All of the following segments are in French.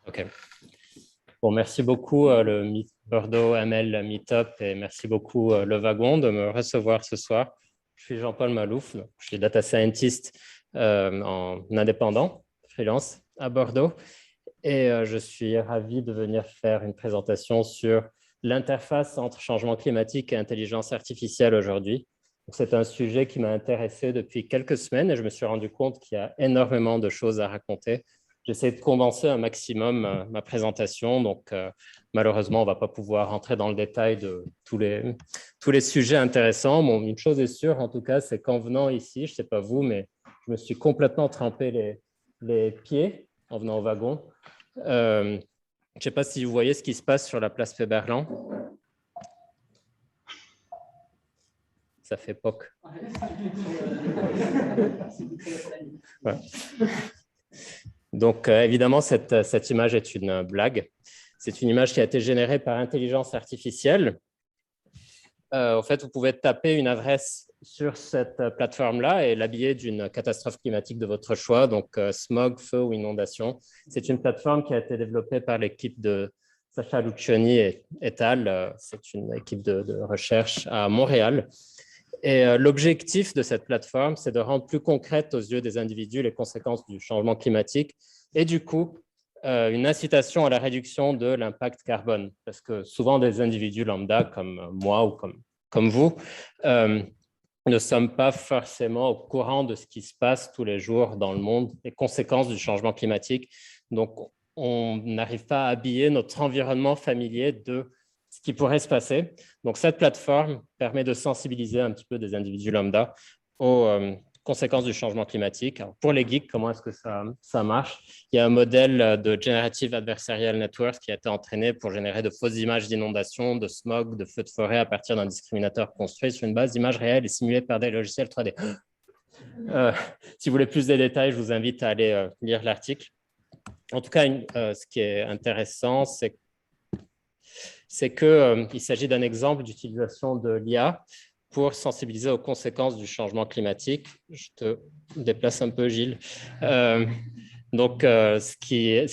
OK. Bon, merci beaucoup le Bordeaux ML Meetup et merci beaucoup Le Wagon de me recevoir ce soir. Je suis Jean-Paul Malouf, je suis data scientist en indépendant, freelance à Bordeaux et je suis ravi de venir faire une présentation sur l'interface entre changement climatique et intelligence artificielle aujourd'hui. C'est un sujet qui m'a intéressé depuis quelques semaines et je me suis rendu compte qu'il y a énormément de choses à raconter. J'essaie de condenser un maximum ma présentation, donc malheureusement, on ne va pas pouvoir rentrer dans le détail de tous les sujets intéressants. Bon, une chose est sûre, en tout cas, c'est qu'en venant ici, je ne sais pas vous, mais je me suis complètement trempé les pieds en venant au wagon. Je ne sais pas si vous voyez ce qui se passe sur la place Féberlan. Ça fait POC. Ouais. Donc, évidemment, cette image est une blague. C'est une image qui a été générée par intelligence artificielle. En fait, vous pouvez taper une adresse sur cette plateforme-là et l'habiller d'une catastrophe climatique de votre choix, donc smog, feu ou inondation. C'est une plateforme qui a été développée par l'équipe de Sacha Lucioni et al. C'est une équipe de recherche à Montréal. Et l'objectif de cette plateforme, c'est de rendre plus concrètes aux yeux des individus les conséquences du changement climatique et du coup, une incitation à la réduction de l'impact carbone. Parce que souvent, des individus lambda comme moi ou comme vous ne sommes pas forcément au courant de ce qui se passe tous les jours dans le monde, les conséquences du changement climatique. Donc, on n'arrive pas à habiller notre environnement familier de ce qui pourrait se passer. Donc, cette plateforme permet de sensibiliser un petit peu des individus lambda aux conséquences du changement climatique. Alors, pour les geeks, comment est-ce que ça marche? Il y a un modèle de Generative Adversarial Network qui a été entraîné pour générer de fausses images d'inondations, de smog, de feux de forêt à partir d'un discriminateur construit sur une base d'images réelles et simulées par des logiciels 3D. Si vous voulez plus de détails, je vous invite à aller lire l'article. En tout cas, ce qui est intéressant, c'est qu'il s'agit d'un exemple d'utilisation de l'IA pour sensibiliser aux conséquences du changement climatique. Je te déplace un peu, Gilles. Ce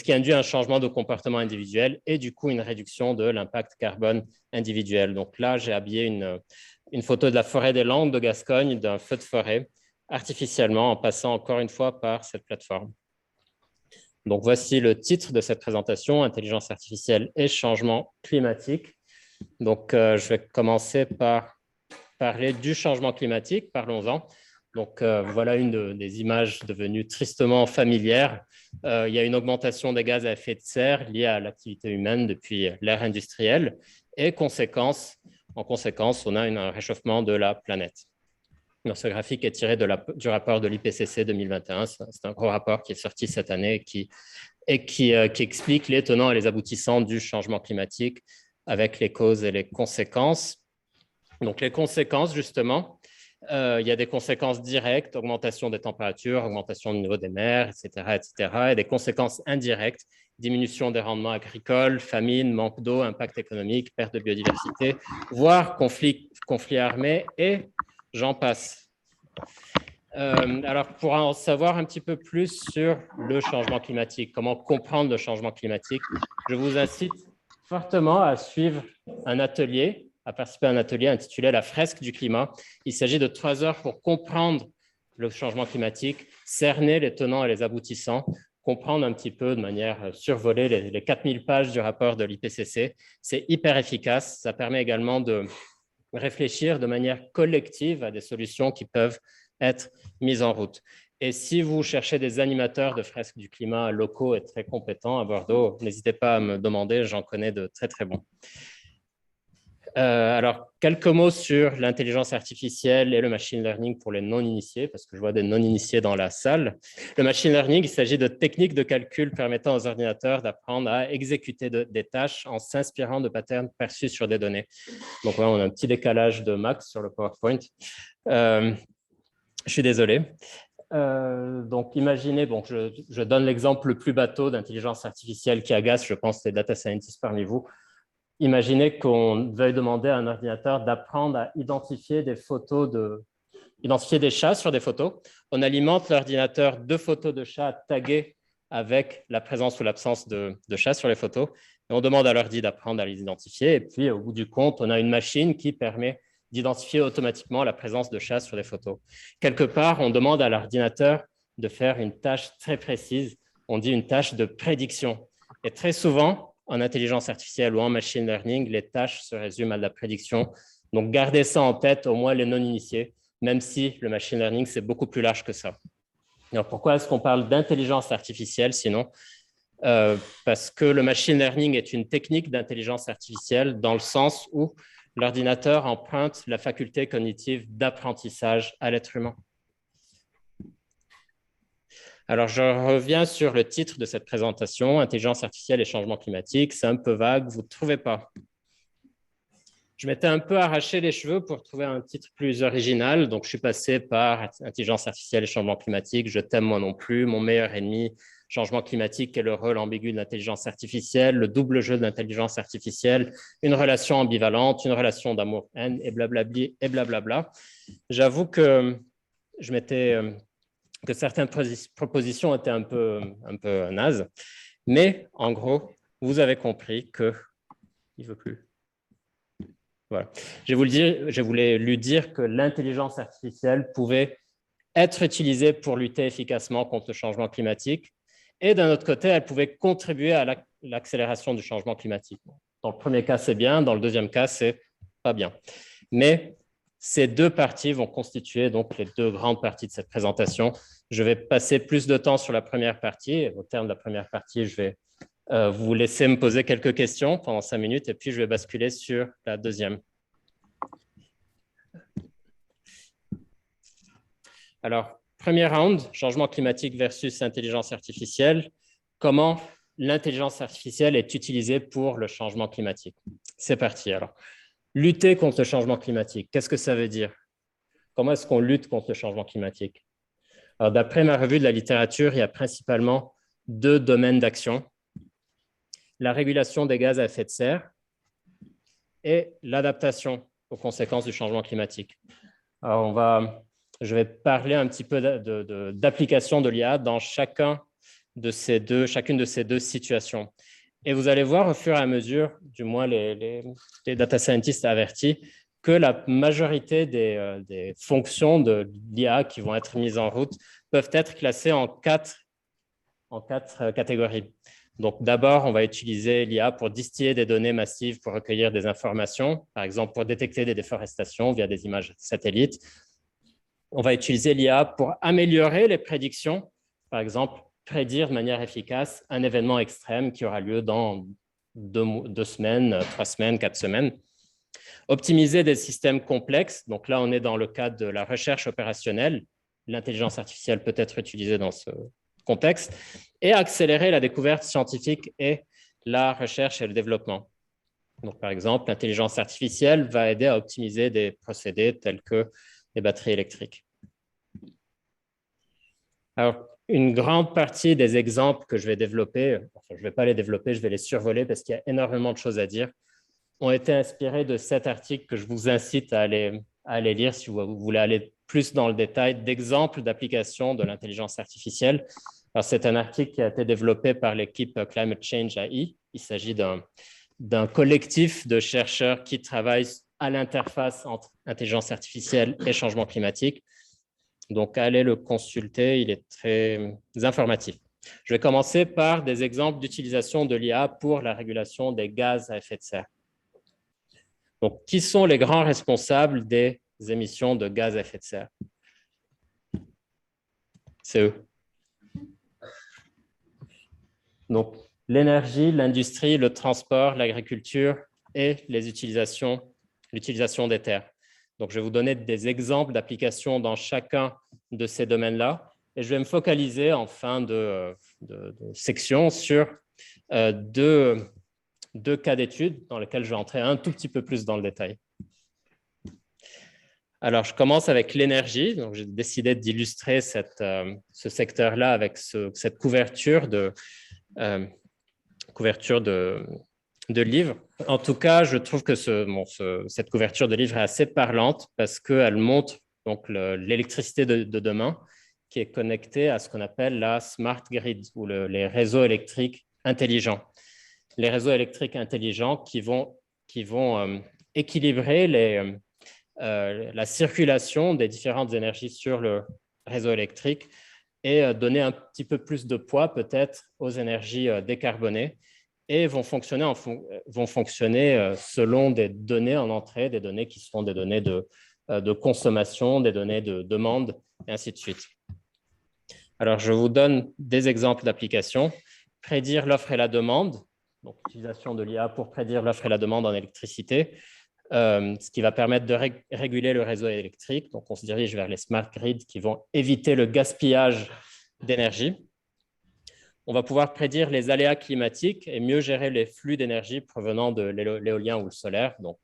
qui induit un changement de comportement individuel et du coup une réduction de l'impact carbone individuel. Donc là, j'ai habillé une photo de la forêt des Landes de Gascogne, d'un feu de forêt, artificiellement, en passant encore une fois par cette plateforme. Donc, voici le titre de cette présentation, Intelligence artificielle et changement climatique. Donc, je vais commencer par parler du changement climatique. Parlons-en. Donc, voilà une des images devenues tristement familières. Il y a une augmentation des gaz à effet de serre liée à l'activité humaine depuis l'ère industrielle et en conséquence, on a un réchauffement de la planète. Alors, ce graphique est tiré du rapport de l'IPCC 2021. C'est un gros rapport qui est sorti cette année qui explique les tenants et les aboutissants du changement climatique avec les causes et les conséquences. Donc, les conséquences, justement, il y a des conséquences directes, augmentation des températures, augmentation du niveau des mers, etc., et des conséquences indirectes, diminution des rendements agricoles, famine, manque d'eau, impact économique, perte de biodiversité, voire conflits armés et j'en passe. Alors, pour en savoir un petit peu plus sur le changement climatique, comment comprendre le changement climatique, je vous incite fortement à suivre un atelier, à participer à un atelier intitulé « La fresque du climat ». Il s'agit de 3 heures pour comprendre le changement climatique, cerner les tenants et les aboutissants, comprendre un petit peu de manière survolée les 4000 pages du rapport de l'IPCC. C'est hyper efficace. Ça permet également de réfléchir de manière collective à des solutions qui peuvent être mises en route. Et si vous cherchez des animateurs de fresques du climat locaux et très compétents à Bordeaux, n'hésitez pas à me demander, j'en connais de très, très bons. Alors, quelques mots sur l'intelligence artificielle et le machine learning pour les non-initiés, parce que je vois des non-initiés dans la salle. Le machine learning, il s'agit de techniques de calcul permettant aux ordinateurs d'apprendre à exécuter des tâches en s'inspirant de patterns perçus sur des données. Donc, voilà, on a un petit décalage de max sur le PowerPoint. Je suis désolé. Donc, imaginez, bon, je donne l'exemple le plus bateau d'intelligence artificielle qui agace, je pense, les data scientists parmi vous. Imaginez qu'on veuille demander à un ordinateur d'apprendre à identifier des chats sur des photos. On alimente l'ordinateur de photos de chats taguées avec la présence ou l'absence de chats sur les photos. Et on demande à l'ordi d'apprendre à les identifier. Et puis, au bout du compte, on a une machine qui permet d'identifier automatiquement la présence de chats sur les photos. Quelque part, on demande à l'ordinateur de faire une tâche très précise. On dit une tâche de prédiction. Et très souvent, en intelligence artificielle ou en machine learning, les tâches se résument à de la prédiction. Donc, gardez ça en tête, au moins les non-initiés, même si le machine learning, c'est beaucoup plus large que ça. Alors, pourquoi est-ce qu'on parle d'intelligence artificielle sinon? Parce que le machine learning est une technique d'intelligence artificielle dans le sens où l'ordinateur emprunte la faculté cognitive d'apprentissage à l'être humain. Alors, je reviens sur le titre de cette présentation, Intelligence artificielle et changement climatique. C'est un peu vague, vous ne trouvez pas? Je m'étais un peu arraché les cheveux pour trouver un titre plus original. Donc, je suis passé par Intelligence artificielle et changement climatique. Je t'aime moi non plus. Mon meilleur ennemi, changement climatique et le rôle ambigu de l'intelligence artificielle, le double jeu de l'intelligence artificielle, une relation ambivalente, une relation d'amour-haine et blablabli et blablabla. J'avoue que je m'étais... que certaines propositions étaient un peu nazes. Mais en gros, vous avez compris que... Il ne veut plus. Voilà. Je voulais lui dire que l'intelligence artificielle pouvait être utilisée pour lutter efficacement contre le changement climatique. Et d'un autre côté, elle pouvait contribuer à l'accélération du changement climatique. Dans le premier cas, c'est bien. Dans le deuxième cas, c'est pas bien. Mais ces deux parties vont constituer donc les deux grandes parties de cette présentation. Je vais passer plus de temps sur la première partie. Au terme de la première partie, je vais vous laisser me poser quelques questions pendant 5 minutes et puis je vais basculer sur la deuxième. Alors, premier round, changement climatique versus intelligence artificielle. Comment l'intelligence artificielle est utilisée pour le changement climatique? C'est parti alors. Lutter contre le changement climatique, qu'est-ce que ça veut dire? Comment est-ce qu'on lutte contre le changement climatique? Alors, d'après ma revue de la littérature, il y a principalement 2 domaines d'action. La régulation des gaz à effet de serre et l'adaptation aux conséquences du changement climatique. Alors, je vais parler un petit peu d'application de l'IA dans chacune de ces deux situations. Et vous allez voir au fur et à mesure, du moins les data scientists avertis, que la majorité des fonctions de l'IA qui vont être mises en route peuvent être classées en quatre catégories. Donc, d'abord, on va utiliser l'IA pour distiller des données massives pour recueillir des informations, par exemple pour détecter des déforestations via des images satellites. On va utiliser l'IA pour améliorer les prédictions, par exemple, prédire de manière efficace un événement extrême qui aura lieu dans 2 semaines, 3 semaines, 4 semaines. Optimiser des systèmes complexes. Donc là, on est dans le cadre de la recherche opérationnelle. L'intelligence artificielle peut être utilisée dans ce contexte. Et accélérer la découverte scientifique et la recherche et le développement. Donc, par exemple, l'intelligence artificielle va aider à optimiser des procédés tels que les batteries électriques. Alors, une grande partie des exemples que je vais développer, enfin, je ne vais pas les développer, je vais les survoler parce qu'il y a énormément de choses à dire, ont été inspirés de cet article que je vous incite à aller lire si vous voulez aller plus dans le détail d'exemples d'applications de l'intelligence artificielle. Alors, c'est un article qui a été développé par l'équipe Climate Change AI. Il s'agit d'un collectif de chercheurs qui travaillent à l'interface entre intelligence artificielle et changement climatique. Donc, allez le consulter, il est très informatif. Je vais commencer par des exemples d'utilisation de l'IA pour la régulation des gaz à effet de serre. Donc, qui sont les grands responsables des émissions de gaz à effet de serre? C'est eux. Donc, l'énergie, l'industrie, le transport, l'agriculture et l'utilisation des terres. Donc, je vais vous donner des exemples d'applications dans chacun de ces domaines-là. Et je vais me focaliser en fin de section sur deux cas d'études dans lesquels je vais entrer un tout petit peu plus dans le détail. Alors, je commence avec l'énergie. Donc, j'ai décidé d'illustrer ce secteur-là avec cette couverture de livre. En tout cas, je trouve que cette couverture de livre est assez parlante parce qu'elle montre l'électricité de demain qui est connecté à ce qu'on appelle la smart grid ou les réseaux électriques intelligents. Les réseaux électriques intelligents qui vont équilibrer la circulation des différentes énergies sur le réseau électrique et donner un petit peu plus de poids peut-être aux énergies décarbonées et vont fonctionner selon des données en entrée, des données qui seront des données de consommation, des données de demande, et ainsi de suite. Alors, je vous donne des exemples d'applications. Prédire l'offre et la demande, donc l'utilisation de l'IA pour prédire l'offre et la demande en électricité, ce qui va permettre de réguler le réseau électrique. Donc, on se dirige vers les smart grids qui vont éviter le gaspillage d'énergie. On va pouvoir prédire les aléas climatiques et mieux gérer les flux d'énergie provenant de l'éolien ou le solaire. Donc,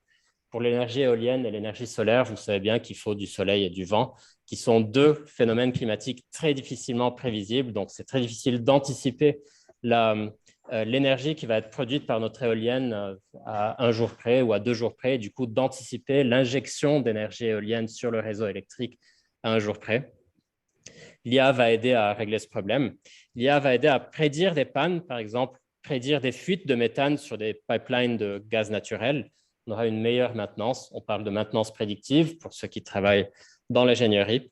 pour l'énergie éolienne et l'énergie solaire, vous savez bien qu'il faut du soleil et du vent, qui sont deux phénomènes climatiques très difficilement prévisibles. Donc, c'est très difficile d'anticiper l'énergie qui va être produite par notre éolienne à 1 jour près ou à 2 jours près, et du coup, d'anticiper l'injection d'énergie éolienne sur le réseau électrique à 1 jour près. L'IA va aider à régler ce problème. L'IA va aider à prédire des pannes, par exemple, prédire des fuites de méthane sur des pipelines de gaz naturel. On aura une meilleure maintenance. On parle de maintenance prédictive pour ceux qui travaillent dans l'ingénierie.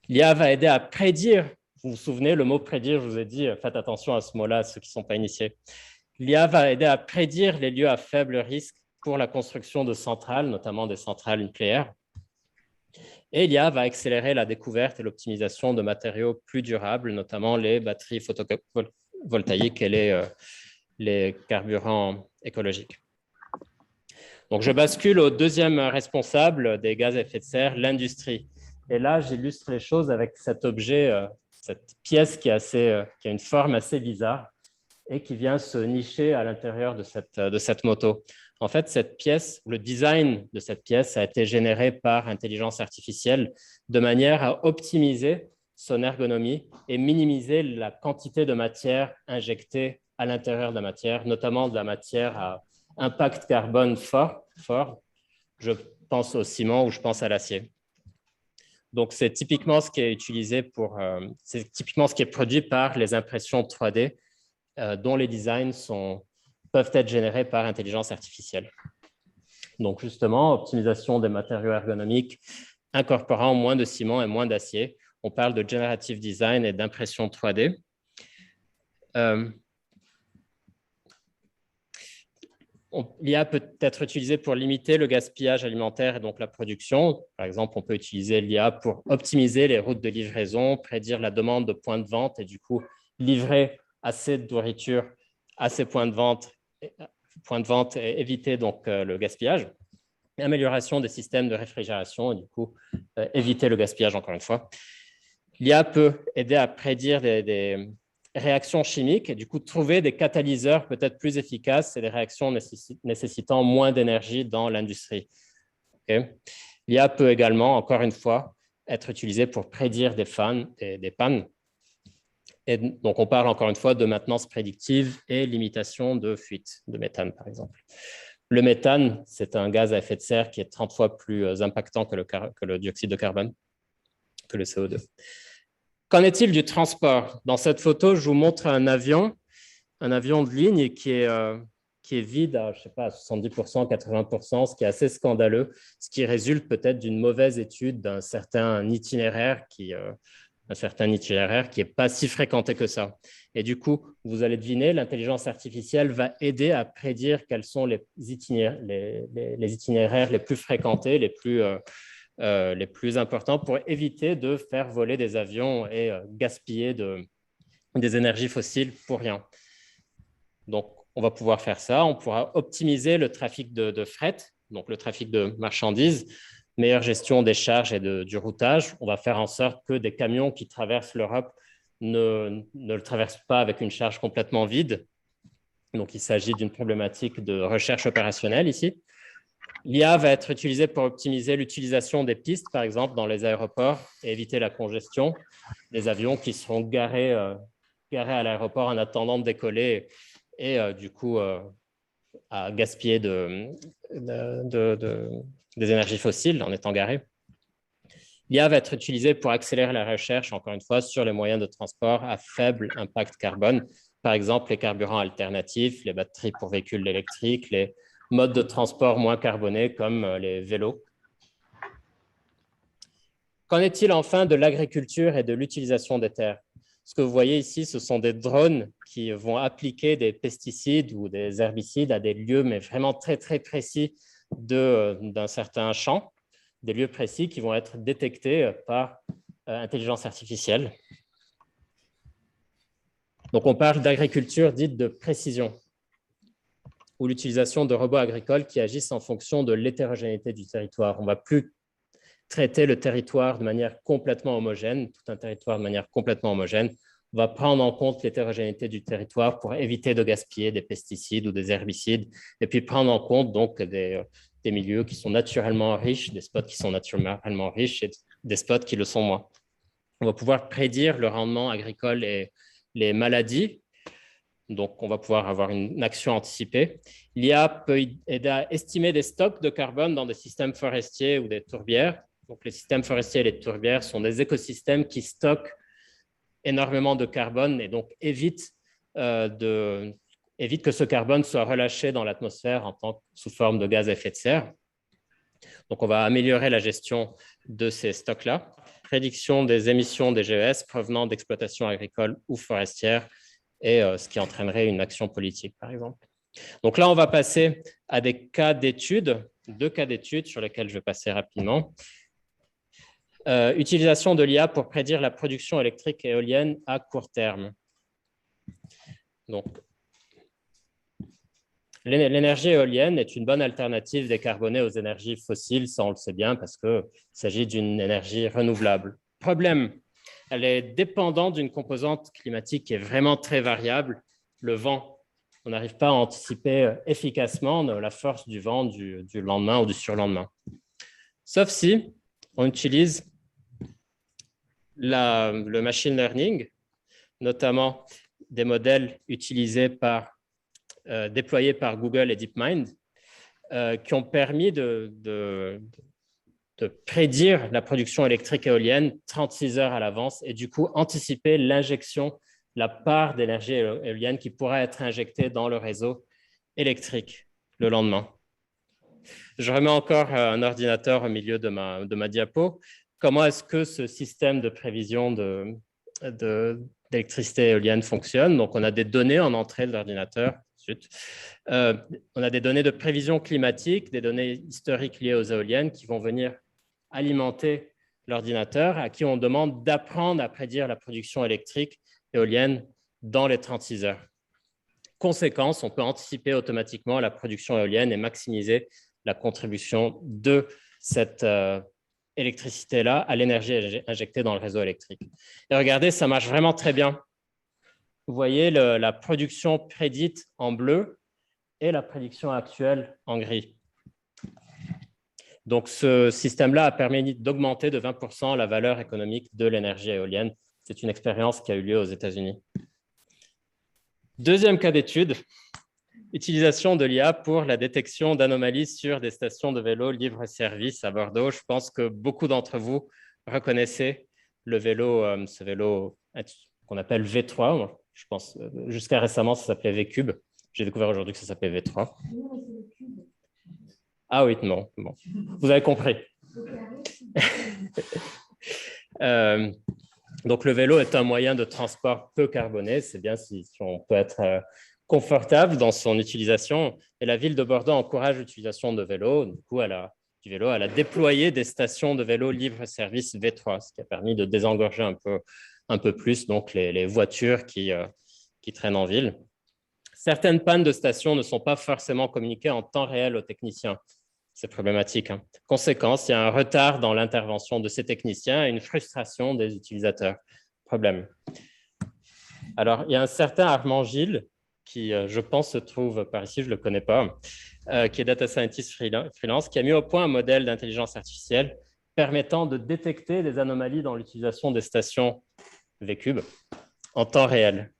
L'IA va aider à prédire. Vous vous souvenez, le mot prédire, je vous ai dit, faites attention à ce mot-là, ceux qui ne sont pas initiés. L'IA va aider à prédire les lieux à faible risque pour la construction de centrales, notamment des centrales nucléaires. Et l'IA va accélérer la découverte et l'optimisation de matériaux plus durables, notamment les batteries photovoltaïques et les carburants écologiques. Donc, je bascule au deuxième responsable des gaz à effet de serre, l'industrie. Et là, j'illustre les choses avec cet objet, cette pièce qui a une forme assez bizarre et qui vient se nicher à l'intérieur de cette moto. En fait, cette pièce, le design de cette pièce a été généré par intelligence artificielle de manière à optimiser son ergonomie et minimiser la quantité de matière injectée à l'intérieur de la matière, notamment de la matière à impact carbone fort. Je pense au ciment ou je pense à l'acier. Donc, c'est typiquement ce qui est utilisé c'est typiquement ce qui est produit par les impressions 3D dont les designs peuvent être générés par intelligence artificielle. Donc, justement, optimisation des matériaux ergonomiques incorporant moins de ciment et moins d'acier. On parle de generative design et d'impression 3D. L'IA peut être utilisée pour limiter le gaspillage alimentaire et donc la production. Par exemple, on peut utiliser l'IA pour optimiser les routes de livraison, prédire la demande de points de vente et du coup livrer assez de nourriture à ces points de vente et éviter donc le gaspillage. Amélioration des systèmes de réfrigération et du coup éviter le gaspillage encore une fois. L'IA peut aider à prédire des réactions chimiques et du coup trouver des catalyseurs peut-être plus efficaces et des réactions nécessitant moins d'énergie dans l'industrie. Okay. L'IA peut également, encore une fois, être utilisée pour prédire des pannes. Et donc, on parle encore une fois de maintenance prédictive et limitation de fuite de méthane, par exemple. Le méthane, c'est un gaz à effet de serre qui est 30 fois plus impactant que le dioxyde de carbone, que le CO2. Qu'en est-il du transport? Dans cette photo, je vous montre un avion de ligne qui est vide à, je sais pas, 70%, 80%, ce qui est assez scandaleux, ce qui résulte peut-être d'une mauvaise étude d'un certain itinéraire qui n'est pas si fréquenté que ça. Et du coup, vous allez deviner, l'intelligence artificielle va aider à prédire quels sont les itinéraires les plus fréquentés, les plus importants pour éviter de faire voler des avions et gaspiller des énergies fossiles pour rien. Donc, on va pouvoir faire ça. On pourra optimiser le trafic de fret, donc le trafic de marchandises, meilleure gestion des charges et du routage. On va faire en sorte que des camions qui traversent l'Europe ne le traversent pas avec une charge complètement vide. Donc, il s'agit d'une problématique de recherche opérationnelle ici. L'IA va être utilisée pour optimiser l'utilisation des pistes, par exemple, dans les aéroports et éviter la congestion des avions qui seront garés à l'aéroport en attendant de décoller et du coup à gaspiller des énergies fossiles en étant garés. L'IA va être utilisée pour accélérer la recherche, encore une fois, sur les moyens de transport à faible impact carbone. Par exemple, les carburants alternatifs, les batteries pour véhicules électriques, les modes de transport moins carbonés comme les vélos. Qu'en est-il enfin de l'agriculture et de l'utilisation des terres? Ce que vous voyez ici, ce sont des drones qui vont appliquer des pesticides ou des herbicides à des lieux, mais vraiment très, très précis d'un certain champ, des lieux précis qui vont être détectés par intelligence artificielle. Donc, on parle d'agriculture dite de précision, ou l'utilisation de robots agricoles qui agissent en fonction de l'hétérogénéité du territoire. On ne va plus traiter le territoire de manière complètement homogène, tout un territoire de manière complètement homogène. On va prendre en compte l'hétérogénéité du territoire pour éviter de gaspiller des pesticides ou des herbicides, et puis prendre en compte donc des milieux qui sont naturellement riches, des spots qui sont naturellement riches et des spots qui le sont moins. On va pouvoir prédire le rendement agricole et les maladies. Donc, on va pouvoir avoir une action anticipée. L'IA peut aider à estimer des stocks de carbone dans des systèmes forestiers ou des tourbières. Donc, les systèmes forestiers et les tourbières sont des écosystèmes qui stockent énormément de carbone et donc évitent que ce carbone soit relâché dans l'atmosphère sous forme de gaz à effet de serre. Donc, on va améliorer la gestion de ces stocks-là. Prédiction des émissions des GES provenant d'exploitations agricoles ou forestières et ce qui entraînerait une action politique, par exemple. Donc là, on va passer à des cas d'études, 2 cas d'études sur lesquels je vais passer rapidement. Utilisation de l'IA pour prédire la production électrique éolienne à court terme. Donc, l'énergie éolienne est une bonne alternative décarbonée aux énergies fossiles, ça on le sait bien, parce qu'il s'agit d'une énergie renouvelable. Problème, elle est dépendante d'une composante climatique qui est vraiment très variable, le vent. On n'arrive pas à anticiper efficacement la force du vent du lendemain ou du surlendemain. Sauf si on utilise le machine learning, notamment des modèles déployés par Google et DeepMind, qui ont permis de prédire la production électrique éolienne 36 heures à l'avance et du coup anticiper l'injection, la part d'énergie éolienne qui pourra être injectée dans le réseau électrique le lendemain. Je remets encore un ordinateur au milieu de ma diapo. Comment est-ce que ce système de prévision d'électricité éolienne fonctionne? Donc, on a des données en entrée de l'ordinateur. On a des données de prévision climatique, des données historiques liées aux éoliennes qui vont venir alimenter l'ordinateur, à qui on demande d'apprendre à prédire la production électrique éolienne dans les 36 heures. Conséquence, on peut anticiper automatiquement la production éolienne et maximiser la contribution de cette électricité-là à l'énergie injectée dans le réseau électrique. Et regardez, ça marche vraiment très bien. Vous voyez la production prédite en bleu et la prédiction actuelle en gris. Donc, ce système-là a permis d'augmenter de 20% la valeur économique de l'énergie éolienne. C'est une expérience qui a eu lieu aux États-Unis. Deuxième cas d'étude, utilisation de l'IA pour la détection d'anomalies sur des stations de vélo libre-service à Bordeaux. Je pense que beaucoup d'entre vous reconnaissez ce vélo qu'on appelle V3. Je pense jusqu'à récemment, ça s'appelait V-Cube. J'ai découvert aujourd'hui que ça s'appelait V3. Ah oui, non, bon. Vous avez compris. Donc, le vélo est un moyen de transport peu carboné. C'est bien si on peut être confortable dans son utilisation. Et la ville de Bordeaux encourage l'utilisation de vélo. Du coup, elle a déployé des stations de vélo libre-service V3, ce qui a permis de désengorger un peu plus donc, les voitures qui traînent en ville. Certaines pannes de stations ne sont pas forcément communiquées en temps réel aux techniciens. C'est problématique. Conséquence, il y a un retard dans l'intervention de ces techniciens et une frustration des utilisateurs. Problème. Alors, il y a un certain Armand Gilles qui, je pense, se trouve par ici, je ne le connais pas, qui est data scientist freelance, qui a mis au point un modèle d'intelligence artificielle permettant de détecter des anomalies dans l'utilisation des stations V-Cube en temps réel.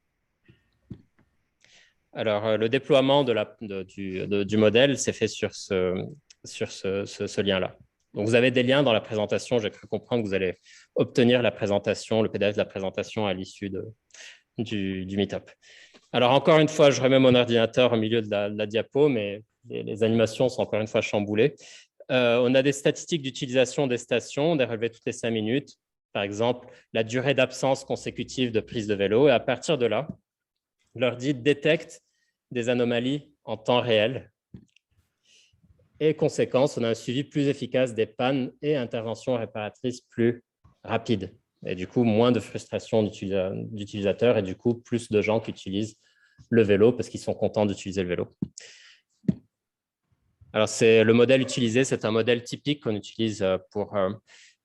Alors, le déploiement du modèle s'est fait sur ce lien-là. Donc, vous avez des liens dans la présentation. J'ai cru comprendre que vous allez obtenir la présentation, le PDF de la présentation à l'issue du Meetup. Alors, encore une fois, je remets mon ordinateur au milieu de la diapo, mais les animations sont encore une fois chamboulées. On a des statistiques d'utilisation des stations, des relevés toutes les 5 minutes. Par exemple, la durée d'absence consécutive de prise de vélo. Et à partir de là, l'ordi détecte des anomalies en temps réel. Et conséquence, on a un suivi plus efficace des pannes et interventions réparatrices plus rapides. Et du coup, moins de frustration d'utilisateurs et du coup, plus de gens qui utilisent le vélo parce qu'ils sont contents d'utiliser le vélo. Alors, le modèle utilisé, c'est un modèle typique qu'on utilise pour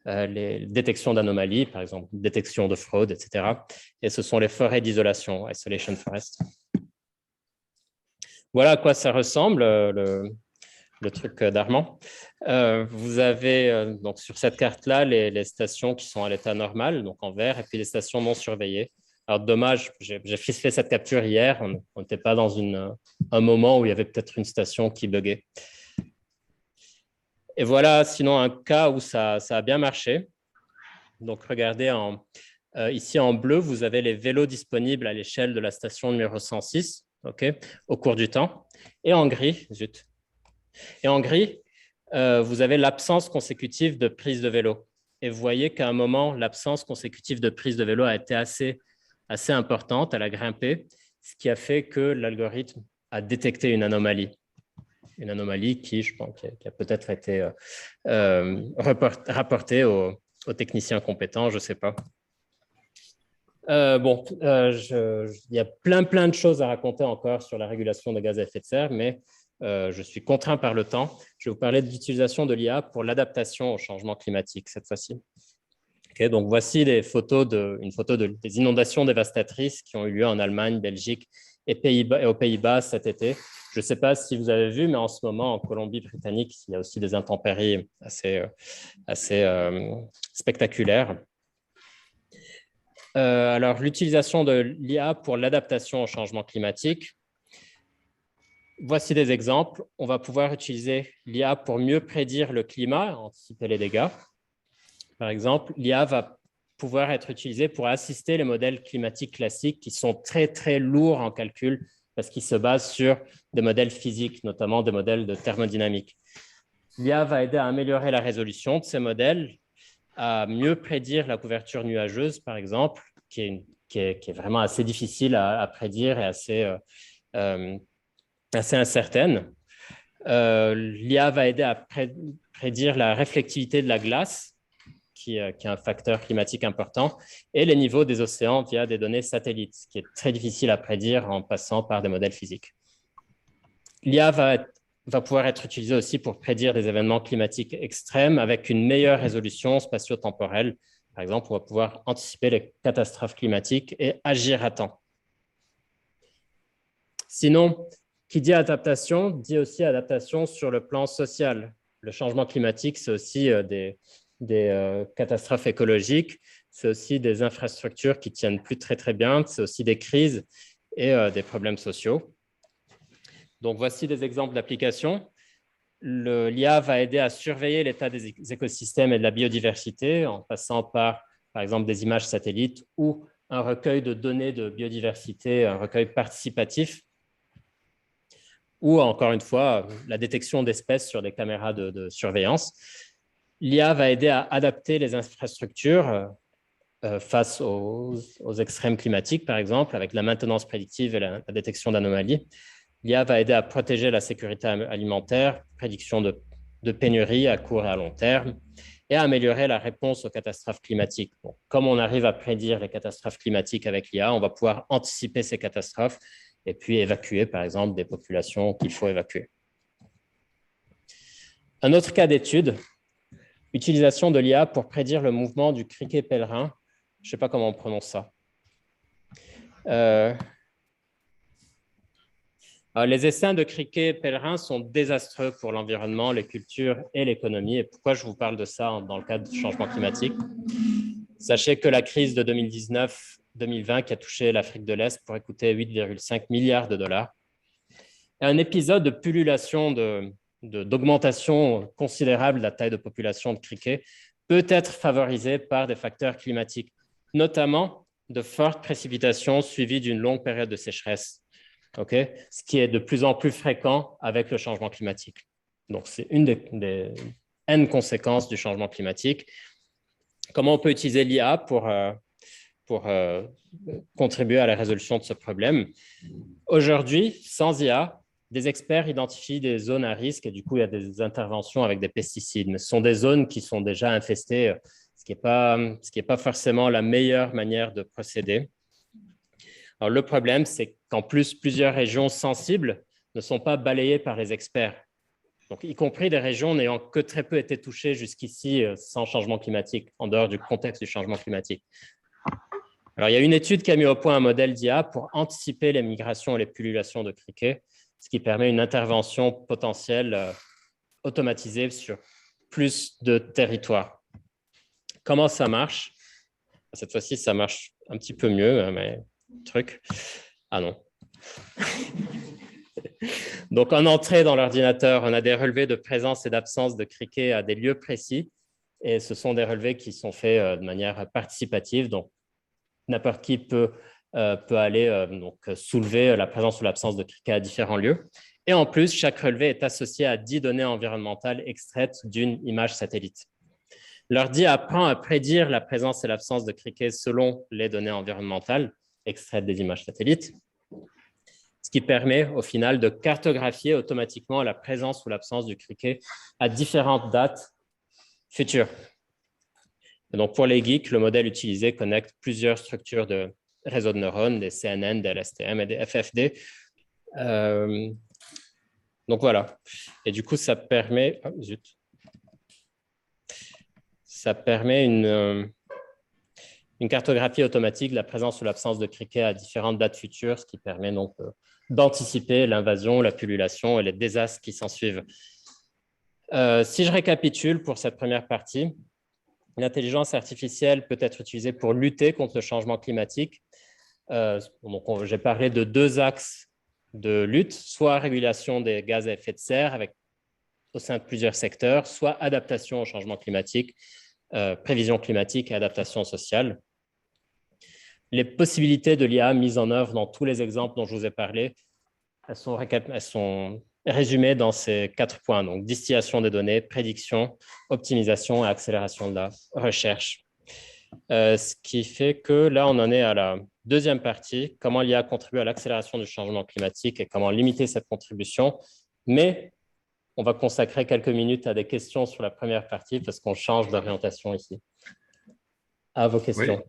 les détections d'anomalies, par exemple, détection de fraude, etc. Et ce sont les forêts d'isolation, isolation forest. Voilà à quoi ça ressemble, le truc d'Armand. Vous avez donc sur cette carte-là les stations qui sont à l'état normal, donc en vert, et puis les stations non surveillées. Alors, dommage, j'ai fait cette capture hier, on n'était pas dans un moment où il y avait peut-être une station qui buguait. Et voilà, sinon, un cas où ça a bien marché. Donc, regardez, ici en bleu, vous avez les vélos disponibles à l'échelle de la station numéro 106, au cours du temps. Et en gris, vous avez l'absence consécutive de prise de vélo. Et vous voyez qu'à un moment, l'absence consécutive de prise de vélo a été assez importante, elle a grimpé, ce qui a fait que l'algorithme a détecté une anomalie qui, je pense, qui a peut-être été rapportée aux techniciens compétents, je ne sais pas. Il y a plein de choses à raconter encore sur la régulation des gaz à effet de serre, mais je suis contraint par le temps. Je vais vous parler de l'utilisation de l'IA pour l'adaptation au changement climatique cette fois-ci. Donc, voici une photo des inondations dévastatrices qui ont eu lieu en Allemagne, Belgique et aux Pays-Bas cet été. Je ne sais pas si vous avez vu, mais en ce moment, en Colombie-Britannique, il y a aussi des intempéries assez spectaculaires. Alors, l'utilisation de l'IA pour l'adaptation au changement climatique. Voici des exemples. On va pouvoir utiliser l'IA pour mieux prédire le climat, anticiper les dégâts. Par exemple, l'IA va pouvoir être utilisée pour assister les modèles climatiques classiques qui sont très lourds en calcul parce qu'ils se basent sur des modèles physiques, notamment des modèles de thermodynamique. L'IA va aider à améliorer la résolution de ces modèles, à mieux prédire la couverture nuageuse, par exemple, qui est vraiment assez difficile à prédire et assez incertaine. L'IA va aider à prédire la réflectivité de la glace, qui est un facteur climatique important, et les niveaux des océans via des données satellites, ce qui est très difficile à prédire en passant par des modèles physiques. L'IA va pouvoir être utilisée aussi pour prédire des événements climatiques extrêmes avec une meilleure résolution spatio-temporelle. Par exemple, on va pouvoir anticiper les catastrophes climatiques et agir à temps. Sinon, qui dit adaptation, dit aussi adaptation sur le plan social. Le changement climatique, c'est aussi des catastrophes écologiques, c'est aussi des infrastructures qui tiennent plus très bien, c'est aussi des crises et des problèmes sociaux. Donc, voici des exemples d'applications. L'IA va aider à surveiller l'état des écosystèmes et de la biodiversité en passant par exemple, des images satellites ou un recueil de données de biodiversité, un recueil participatif, ou encore une fois, la détection d'espèces sur des caméras de surveillance. L'IA va aider à adapter les infrastructures face aux extrêmes climatiques, par exemple, avec la maintenance prédictive et la détection d'anomalies. L'IA va aider à protéger la sécurité alimentaire, prédiction de pénuries à court et à long terme, et à améliorer la réponse aux catastrophes climatiques. Bon, comme on arrive à prédire les catastrophes climatiques avec l'IA, on va pouvoir anticiper ces catastrophes et puis évacuer, par exemple, des populations qu'il faut évacuer. Un autre cas d'étude, utilisation de l'IA pour prédire le mouvement du criquet pèlerin. Je ne sais pas comment on prononce ça. Les essaims de criquets pèlerins sont désastreux pour l'environnement, les cultures et l'économie. Et pourquoi je vous parle de ça dans le cadre du changement climatique? Sachez que la crise de 2019-2020 qui a touché l'Afrique de l'Est pourrait coûter 8,5 milliards de dollars. Un épisode de pullulation de d'augmentation considérable de la taille de population de criquets peut être favorisée par des facteurs climatiques, notamment de fortes précipitations suivies d'une longue période de sécheresse, ce qui est de plus en plus fréquent avec le changement climatique. Donc, c'est une des N conséquences du changement climatique. Comment on peut utiliser l'IA pour contribuer à la résolution de ce problème? Aujourd'hui, sans IA, des experts identifient des zones à risque et du coup, il y a des interventions avec des pesticides. Mais ce sont des zones qui sont déjà infestées, ce qui n'est pas forcément la meilleure manière de procéder. Alors, le problème, c'est qu'en plus, plusieurs régions sensibles ne sont pas balayées par les experts. Donc, y compris des régions n'ayant que très peu été touchées jusqu'ici sans changement climatique, en dehors du contexte du changement climatique. Alors, il y a une étude qui a mis au point un modèle d'IA pour anticiper les migrations et les pullulations de criquets, ce qui permet une intervention potentielle automatisée sur plus de territoires. Comment ça marche? Cette fois-ci, ça marche un petit peu mieux, mais truc. Ah non. Donc, en entrée dans l'ordinateur, on a des relevés de présence et d'absence de criquets à des lieux précis. Et ce sont des relevés qui sont faits de manière participative. Donc, n'importe qui peut aller soulever la présence ou l'absence de criquets à différents lieux. Et en plus, chaque relevé est associé à 10 données environnementales extraites d'une image satellite. L'ordi apprend à prédire la présence et l'absence de criquets selon les données environnementales extraites des images satellites, ce qui permet au final de cartographier automatiquement la présence ou l'absence du criquet à différentes dates futures. Et donc, pour les geeks, le modèle utilisé connecte plusieurs structures de réseaux de neurones, des CNN, des LSTM et des FFD. Donc, voilà. Et du coup, ça permet... Oh, zut. Ça permet une cartographie automatique de la présence ou l'absence de criquets à différentes dates futures, ce qui permet donc d'anticiper l'invasion, la pullulation et les désastres qui s'en suivent. Si je récapitule pour cette première partie, l'intelligence artificielle peut être utilisée pour lutter contre le changement climatique. J'ai parlé de 2 axes de lutte, soit régulation des gaz à effet de serre au sein de plusieurs secteurs, soit adaptation au changement climatique, prévision climatique et adaptation sociale. Les possibilités de l'IA mises en œuvre dans tous les exemples dont je vous ai parlé, elles sont résumées dans ces 4 points. Donc, distillation des données, prédiction, optimisation et accélération de la recherche. Ce qui fait que là, on en est à la deuxième partie, comment l'IA contribue à l'accélération du changement climatique et comment limiter cette contribution. Mais on va consacrer quelques minutes à des questions sur la première partie parce qu'on change d'orientation ici. À vos questions. Oui.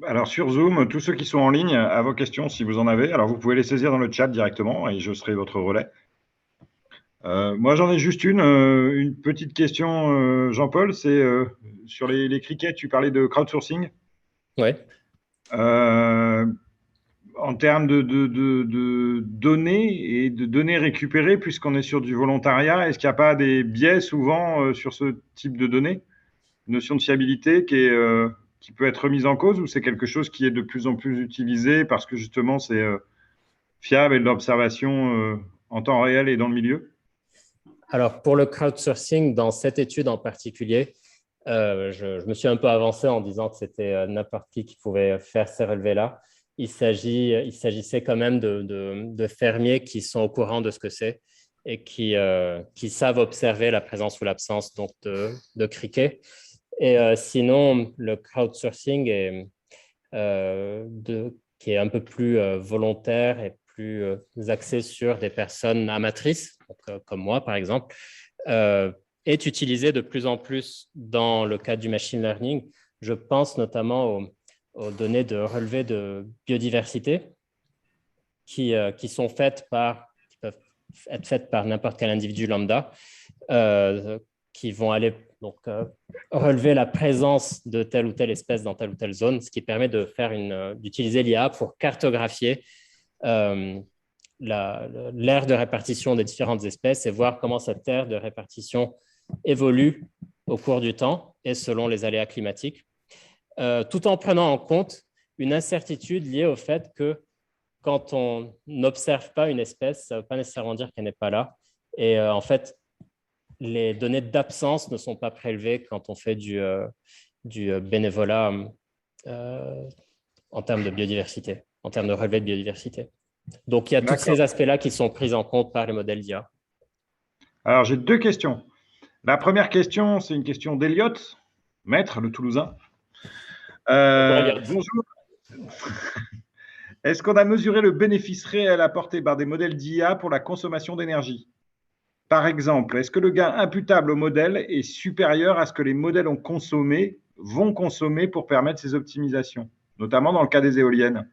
Alors, sur Zoom, tous ceux qui sont en ligne, à vos questions, si vous en avez. Alors, vous pouvez les saisir dans le chat directement et je serai votre relais. Moi, j'en ai juste une petite question, Jean-Paul. C'est sur les crickets, tu parlais de crowdsourcing. Oui. En termes de données et de données récupérées, puisqu'on est sur du volontariat, est-ce qu'il n'y a pas des biais souvent sur ce type de données? Une notion de fiabilité qui peut être remise en cause, ou c'est quelque chose qui est de plus en plus utilisé parce que justement c'est fiable et de l'observation en temps réel et dans le milieu? Alors, pour le crowdsourcing, dans cette étude en particulier, je me suis un peu avancé en disant que c'était n'importe qui pouvait faire ces relevés-là. Il s'agissait quand même de fermiers qui sont au courant de ce que c'est et qui savent observer la présence ou l'absence de criquets. Et sinon, le crowdsourcing qui est un peu plus volontaire et plus axé sur des personnes amatrices, donc, comme moi par exemple, est utilisé de plus en plus dans le cadre du machine learning. Je pense notamment aux données de relevé de biodiversité qui peuvent être faites par n'importe quel individu lambda, qui vont aller relever la présence de telle ou telle espèce dans telle ou telle zone, ce qui permet d'utiliser l'IA pour cartographier l'aire de répartition des différentes espèces et voir comment cette aire de répartition évolue au cours du temps et selon les aléas climatiques, tout en prenant en compte une incertitude liée au fait que quand on n'observe pas une espèce, ça ne veut pas nécessairement dire qu'elle n'est pas là. Et en fait, les données d'absence ne sont pas prélevées quand on fait du bénévolat en termes de biodiversité, en termes de relevé de biodiversité. Donc, il y a tous D'accord. ces aspects-là qui sont pris en compte par les modèles d'IA. Alors, j'ai deux questions. La première question, c'est une question d'Eliott, maître, le Toulousain. Bonjour. Est-ce qu'on a mesuré le bénéfice réel apporté par des modèles d'IA pour la consommation d'énergie? Par exemple, est-ce que le gain imputable au modèle est supérieur à ce que les modèles vont consommer pour permettre ces optimisations, notamment dans le cas des éoliennes?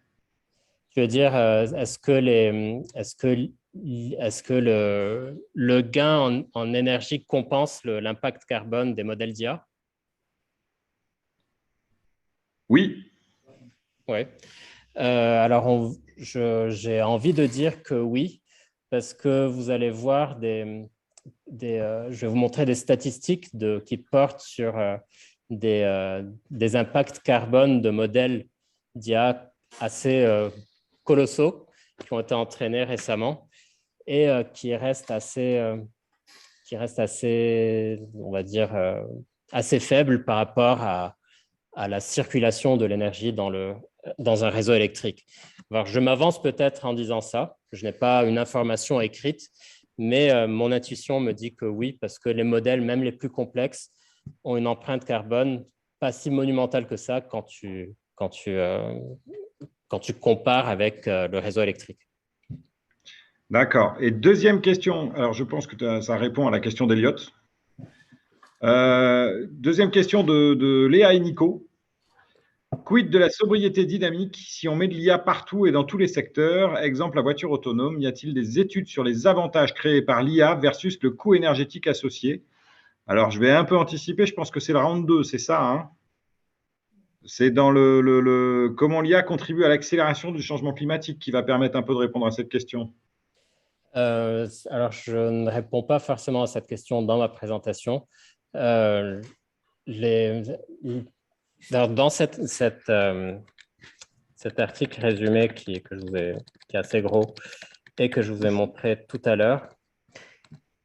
Je veux dire, est-ce que le gain en énergie compense l'impact carbone des modèles d'IA? Oui. Oui. Alors, j'ai envie de dire que oui, parce que vous allez voir je vais vous montrer des statistiques qui portent sur des impacts carbone de modèles d'IA assez colossaux qui ont été entraînés récemment et qui restent assez, on va dire, assez faibles par rapport à la circulation de l'énergie dans un réseau électrique. Alors, je m'avance peut-être en disant ça. Je n'ai pas une information écrite, mais mon intuition me dit que oui, parce que les modèles, même les plus complexes, ont une empreinte carbone pas si monumentale que ça quand tu compares avec le réseau électrique. D'accord. Et deuxième question, alors je pense que ça répond à la question d'Eliott. Deuxième question de Léa et Nico. Quid de la sobriété dynamique si on met de l'IA partout et dans tous les secteurs? Exemple, la voiture autonome. Y a-t-il des études sur les avantages créés par l'IA versus le coût énergétique associé? Alors, je vais un peu anticiper. Je pense que c'est le round 2, c'est ça, hein? C'est dans comment l'IA contribue à l'accélération du changement climatique qui va permettre un peu de répondre à cette question. Alors, je ne réponds pas forcément à cette question dans ma présentation. Euh, les, dans cet article résumé qui est assez gros et que je vous ai montré tout à l'heure,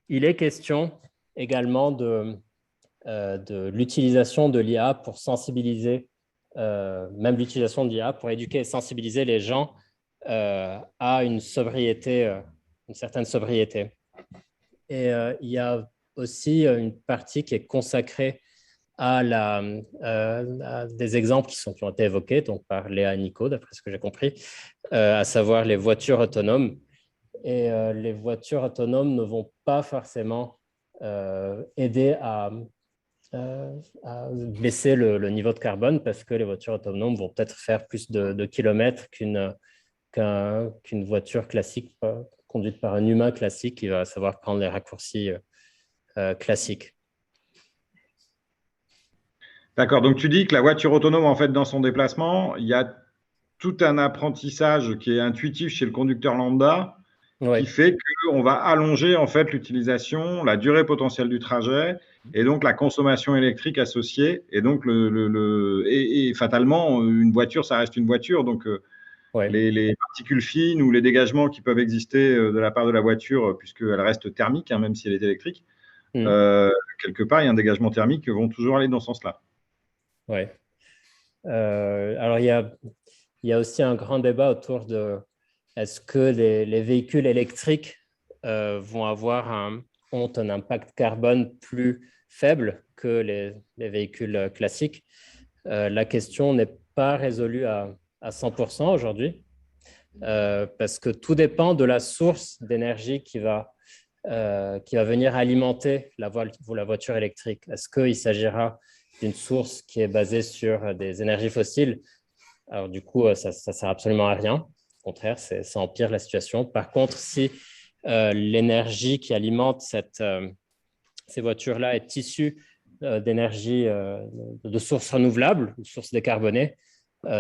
il est question également de l'utilisation de l'IA pour sensibiliser, même l'utilisation de l'IA pour éduquer et sensibiliser les gens à une sobriété, une certaine sobriété. Et il y a aussi une partie qui est consacrée à des exemples qui ont été évoqués donc par Léa et Nico, d'après ce que j'ai compris, à savoir les voitures autonomes. Et les voitures autonomes ne vont pas forcément aider à baisser le niveau de carbone parce que les voitures autonomes vont peut-être faire plus de kilomètres qu'une voiture classique conduite par un humain classique qui va savoir prendre les raccourcis classiques. D'accord. Donc, tu dis que la voiture autonome, en fait, dans son déplacement, il y a tout un apprentissage qui est intuitif chez le conducteur lambda Oui. qui fait qu'on va allonger en fait l'utilisation, la durée potentielle du trajet et donc la consommation électrique associée. Et donc, et fatalement, une voiture, ça reste une voiture. Donc, Ouais. les particules fines ou les dégagements qui peuvent exister de la part de la voiture, puisqu'elle reste thermique, hein, même si elle est électrique, Mm. quelque part, il y a un dégagement thermique qui vont toujours aller dans ce sens-là. Ouais. Alors, il y a aussi un grand débat autour de est-ce que les véhicules électriques ont un impact carbone plus faible que les véhicules classiques. La question n'est pas résolue à 100% aujourd'hui parce que tout dépend de la source d'énergie qui va venir alimenter la voiture électrique. Est-ce qu'il s'agira d'une source qui est basée sur des énergies fossiles? Alors du coup, ça ne sert absolument à rien. Au contraire, ça empire la situation. Par contre, si l'énergie qui alimente ces voitures-là est issue d'énergie de sources renouvelables, de sources décarbonées,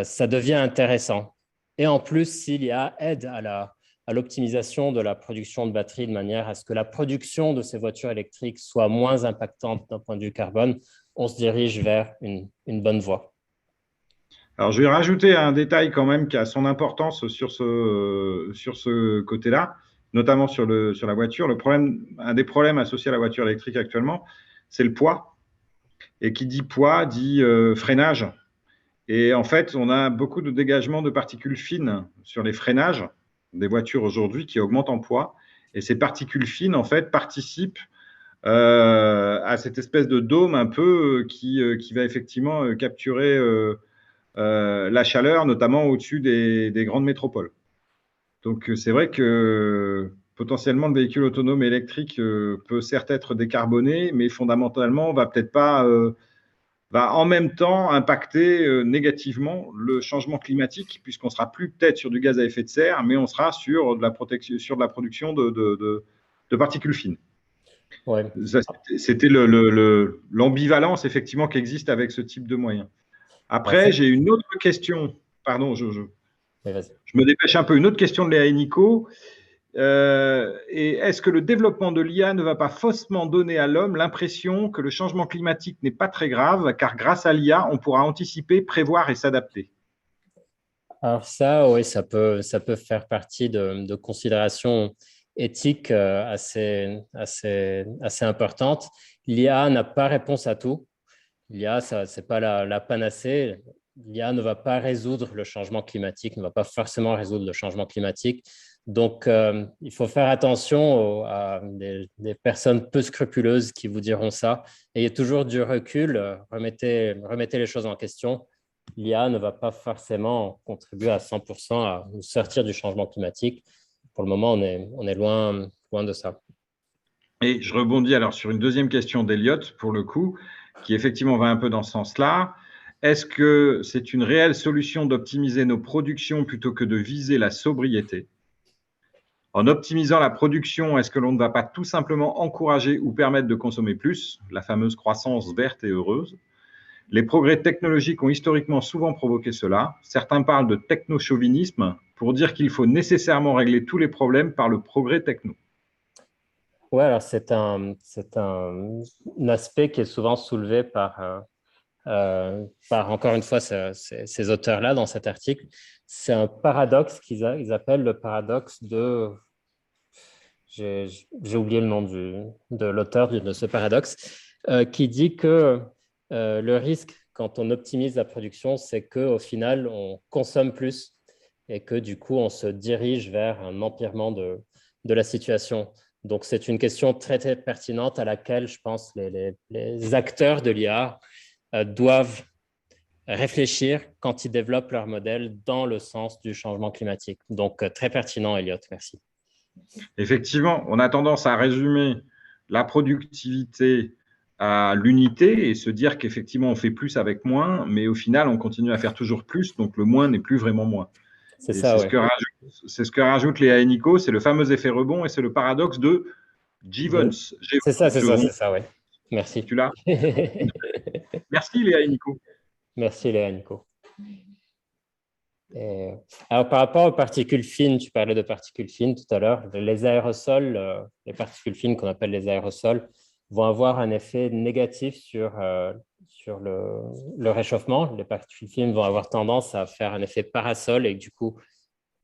ça devient intéressant. Et en plus, s'il y a aide à l'optimisation de la production de batteries de manière à ce que la production de ces voitures électriques soit moins impactante d'un point de vue carbone, on se dirige vers une bonne voie. Alors, je vais rajouter un détail quand même qui a son importance sur ce côté-là. notamment sur la voiture. Un des problèmes associés à la voiture électrique actuellement, c'est le poids. Et qui dit poids dit freinage. Et en fait, on a beaucoup de dégagement de particules fines sur les freinages des voitures aujourd'hui qui augmentent en poids. Et ces particules fines, en fait, participent à cette espèce de dôme un peu qui va effectivement capturer la chaleur, notamment au-dessus des grandes métropoles. Donc, c'est vrai que potentiellement, le véhicule autonome électrique peut certes être décarboné, mais fondamentalement, va en même temps impacter négativement le changement climatique, puisqu'on sera plus peut-être sur du gaz à effet de serre, mais on sera sur de la production de particules fines. Ouais. C'était l'ambivalence effectivement qui existe avec ce type de moyens. Après, Alors, j'ai une autre question. Pardon, oui, vas-y. je me dépêche un peu. Une autre question de Léa et Nico. Et est-ce que le développement de l'IA ne va pas faussement donner à l'homme l'impression que le changement climatique n'est pas très grave, car grâce à l'IA, on pourra anticiper, prévoir et s'adapter? Alors ça, oui, ça peut faire partie de considérations éthiques assez importantes. L'IA n'a pas réponse à tout. L'IA, ce n'est pas la panacée. L'IA ne va pas résoudre le changement climatique, ne va pas forcément résoudre le changement climatique. Donc, il faut faire attention à des personnes peu scrupuleuses qui vous diront ça. Ayez toujours du recul, remettez les choses en question. L'IA ne va pas forcément contribuer à 100% à nous sortir du changement climatique. Pour le moment, on est loin de ça. Et je rebondis alors sur une deuxième question d'Eliott, pour le coup, qui effectivement va un peu dans ce sens-là. Est-ce que c'est une réelle solution d'optimiser nos productions plutôt que de viser la sobriété? En optimisant la production, est-ce que l'on ne va pas tout simplement encourager ou permettre de consommer plus, la fameuse croissance verte et heureuse? Les progrès technologiques ont historiquement souvent provoqué cela. Certains parlent de techno-chauvinisme pour dire qu'il faut nécessairement régler tous les problèmes par le progrès techno. Oui, alors c'est un aspect qui est souvent soulevé par encore une fois ces auteurs-là dans cet article. C'est un paradoxe ils appellent le paradoxe de... J'ai oublié le nom de l'auteur de ce paradoxe, qui dit que le risque quand on optimise la production, c'est qu'au final, on consomme plus et que du coup, on se dirige vers un empirement de la situation. Donc, c'est une question très, très pertinente à laquelle je pense les acteurs de l'IA doivent réfléchir quand ils développent leur modèle dans le sens du changement climatique. Donc, très pertinent, Elliot, merci. Effectivement, on a tendance à résumer la productivité à l'unité et se dire qu'effectivement, on fait plus avec moins, mais au final, on continue à faire toujours plus, donc le moins n'est plus vraiment moins. C'est Et ça, oui. c'est ce que rajoute Léa et Nico, c'est le fameux effet rebond et c'est le paradoxe de Jevons. C'est ça, c'est ça, oui. Merci. Tu l'as? Merci Léa et Nico. Merci Léa, Nico. Alors, par rapport aux particules fines, tu parlais de particules fines tout à l'heure. Les aérosols, les particules fines qu'on appelle les aérosols, vont avoir un effet négatif sur le réchauffement. Les particules fines vont avoir tendance à faire un effet parasol et du coup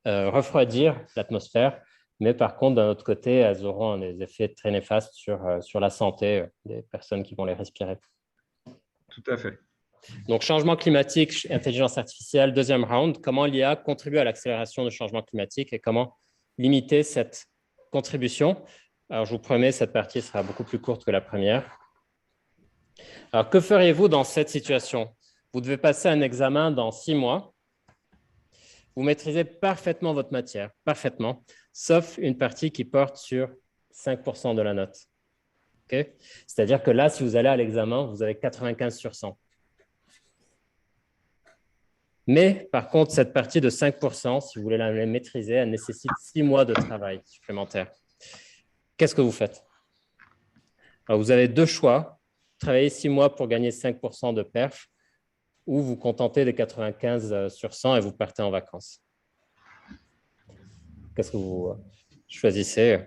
refroidir l'atmosphère. Mais par contre, d'un autre côté, elles auront des effets très néfastes sur la santé des personnes qui vont les respirer. Tout à fait. Donc, changement climatique, intelligence artificielle, deuxième round. Comment l'IA contribue à l'accélération du changement climatique et comment limiter cette contribution? Alors, je vous promets, cette partie sera beaucoup plus courte que la première. Alors, que feriez-vous dans cette situation? Vous devez passer un examen dans 6 mois. Vous maîtrisez parfaitement votre matière, parfaitement, sauf une partie qui porte sur 5% de la note. Okay? C'est-à-dire que là, si vous allez à l'examen, vous avez 95 sur 100. Mais par contre, cette partie de 5%, si vous voulez la maîtriser, elle nécessite 6 mois de travail supplémentaire. Qu'est-ce que vous faites? Alors, vous avez deux choix. Travailler 6 mois pour gagner 5% de perf ou vous contentez des 95 sur 100 et vous partez en vacances. Qu'est-ce que vous choisissez?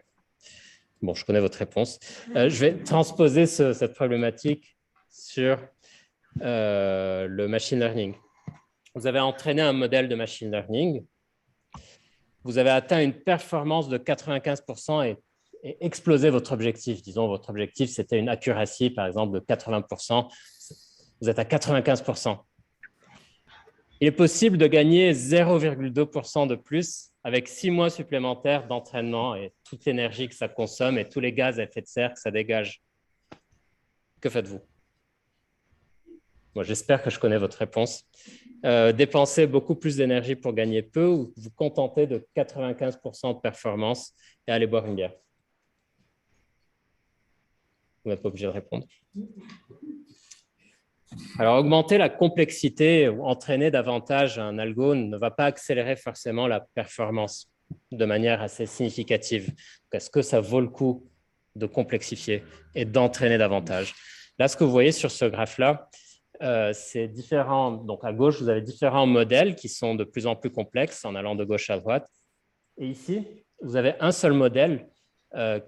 Bon, je connais votre réponse. Je vais transposer cette problématique sur le machine learning. Vous avez entraîné un modèle de machine learning. vous avez atteint une performance de 95% et explosé votre objectif. Disons, votre objectif, c'était une accuracy, par exemple, de 80%. Vous êtes à 95%. Il est possible de gagner 0,2% de plus avec 6 mois supplémentaires d'entraînement et toute l'énergie que ça consomme et tous les gaz à effet de serre que ça dégage. Que faites-vous? Moi, j'espère que je connais votre réponse. Dépenser beaucoup plus d'énergie pour gagner peu ou vous contenter de 95% de performance et aller boire une bière? Vous n'êtes pas obligé de répondre. Alors, augmenter la complexité ou entraîner davantage un algo ne va pas accélérer forcément la performance de manière assez significative. Est-ce que ça vaut le coup de complexifier et d'entraîner davantage? Là, ce que vous voyez sur ce graphe-là, c'est différent. Donc, à gauche, vous avez différents modèles qui sont de plus en plus complexes en allant de gauche à droite. Et ici, vous avez un seul modèle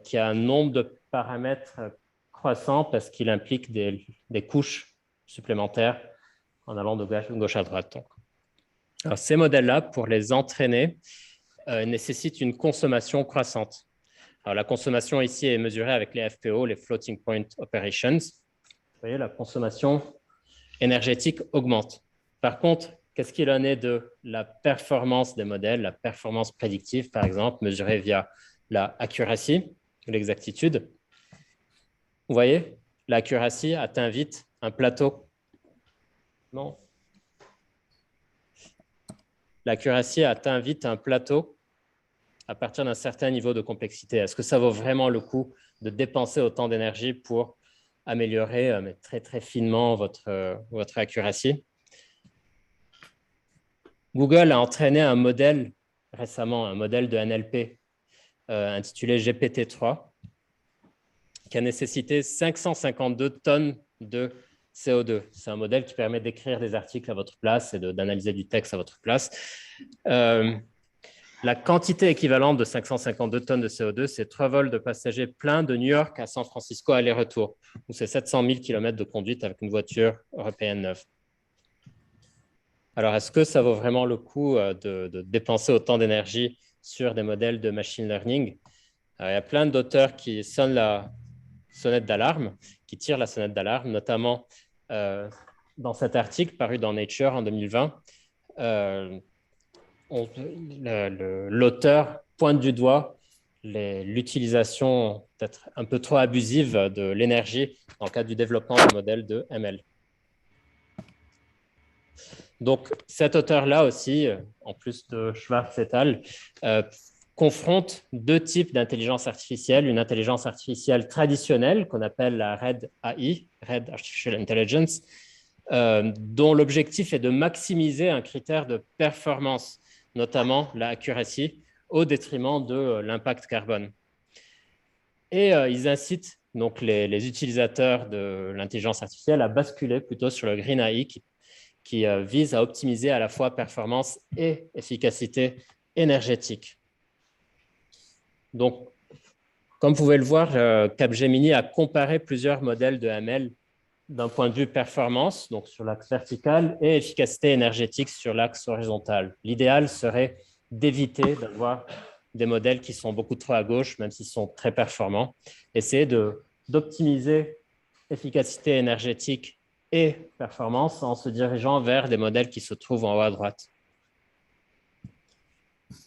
qui a un nombre de paramètres croissant parce qu'il implique des couches supplémentaires en allant de gauche à droite. Donc, alors, ces modèles-là, pour les entraîner, nécessitent une consommation croissante. Alors, la consommation ici est mesurée avec les FPO, les Floating Point Operations. Vous voyez, la consommation énergétique augmente. Par contre, qu'est-ce qu'il en est de la performance des modèles, la performance prédictive, par exemple, mesurée via la accuracy, l'exactitude? Vous voyez, l'accuracy atteint vite un plateau. Non. L'accuracy atteint vite un plateau à partir d'un certain niveau de complexité. Est-ce que ça vaut vraiment le coup de dépenser autant d'énergie pour améliorer mais très, très finement votre accuracy? Google a entraîné un modèle récemment, un modèle de NLP intitulé GPT-3, qui a nécessité 552 tonnes de CO2. C'est un modèle qui permet d'écrire des articles à votre place et d'analyser du texte à votre place. La quantité équivalente de 552 tonnes de CO2, c'est 3 vols de passagers pleins de New York à San Francisco aller-retour, ou c'est 700 000 km de conduite avec une voiture européenne neuve. Alors, est-ce que ça vaut vraiment le coup de dépenser autant d'énergie sur des modèles de machine learning? Alors, il y a plein d'auteurs qui sonnent la sonnette d'alarme, qui tirent la sonnette d'alarme, notamment dans cet article paru dans Nature en 2020. L'auteur pointe du doigt l'utilisation peut-être un peu trop abusive de l'énergie dans le cadre du développement d'un modèle de ML. Donc, cet auteur-là aussi, en plus de Schwartz et al., confronte deux types d'intelligence artificielle. Une intelligence artificielle traditionnelle qu'on appelle la RAID AI, RAID Artificial Intelligence, dont l'objectif est de maximiser un critère de performance, notamment la accuracy, au détriment de l'impact carbone. Et ils incitent donc les utilisateurs de l'intelligence artificielle à basculer plutôt sur le Green AI qui vise à optimiser à la fois performance et efficacité énergétique. Donc, comme vous pouvez le voir, Capgemini a comparé plusieurs modèles de ML d'un point de vue performance, donc sur l'axe vertical, et efficacité énergétique sur l'axe horizontal. L'idéal serait d'éviter d'avoir des modèles qui sont beaucoup trop à gauche, même s'ils sont très performants. Essayer d'optimiser efficacité énergétique et performance en se dirigeant vers des modèles qui se trouvent en haut à droite.